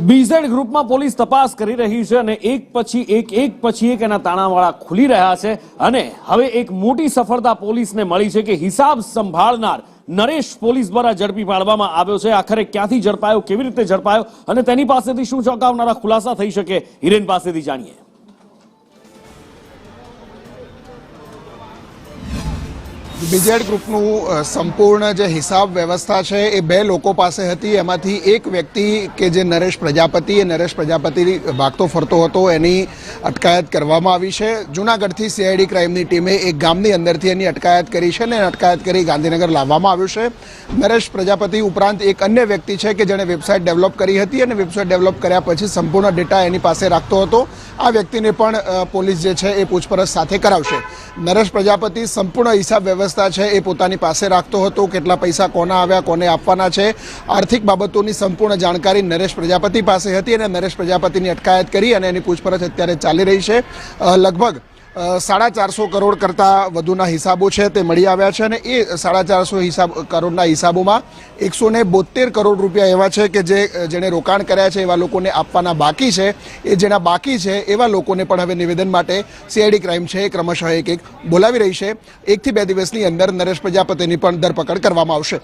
BZ ગ્રુપમાં police તપાસ કરી રહી છે અને એક પછી એક એના તાણાવાળા ખુલી રહ્યા છે અને હવે એક મોટી સફળતા પોલીસને મળી છે કે હિસાબ સંભાળનાર નરેશ પોલીસ દ્વારા ઝડપી પાડવામાં આવ્યો છે। આખરે ક્યાંથી ઝડપાયો, કેવી રીતે ઝડપાયો અને તેની પાસેથી શું ચોંકાવનારા ખુલાસા થઈ શકે, હિરેન પાસેથી જાણીએ। બીઝેડ ગ્રુપનું સંપૂર્ણ જે હિસાબ વ્યવસ્થા છે એ બે લોકો પાસે હતી। એમાંથી એક વ્યક્તિ કે જે નરેશ પ્રજાપતિ ભાગતો ફરતો હતો, એની અટકાયત કરવામાં આવી છે। જૂનાગઢથી સીઆઈડી ક્રાઇમની ટીમે એક ગામની અંદરથી એની અટકાયત કરી છે અને અટકાયત કરી ગાંધીનગર લાવવામાં આવ્યું છે। નરેશ પ્રજાપતિ ઉપરાંત એક અન્ય વ્યક્તિ છે કે જેણે વેબસાઇટ ડેવલપ કરી હતી અને વેબસાઇટ ડેવલપ કર્યા પછી સંપૂર્ણ ડેટા એની પાસે રાખતો હતો। આ વ્યક્તિને પણ પોલીસ જે છે એ પૂછપરછ સાથે કરાવશે। નરેશ પ્રજાપતિ સંપૂર્ણ હિસાબ વ્યવસ્થા છે એ પોતાની પાસે રાખતો હતો। કેટલા પૈસા કોના આવ્યા, કોને આપવાના છે, આર્થિક બાબતોની સંપૂર્ણ જાણકારી નરેશ પ્રજાપતિ પાસે હતી અને નરેશ પ્રજાપતિની અટકાયત કરી અને એની પૂછપરછ અત્યારે ચાલી રહી છે। લગભગ 450 કરોડ કરતાં વધુના હિસાબો છે તે મળી આવ્યા છે અને એ 450 કરોડના હિસાબોમાં 172 કરોડ રૂપિયા એવા છે કે જેણે રોકાણ કર્યા છે એવા લોકોને આપવાના બાકી છે। એ જેના બાકી છે એવા લોકોને પણ હવે નિવેદન માટે સીઆઈડી ક્રાઇમ છે એ ક્રમશઃ એક બોલાવી રહી છે। 1 થી 2 દિવસની અંદર નરેશ પ્રજાપતિની પણ ધરપકડ કરવામાં આવશે।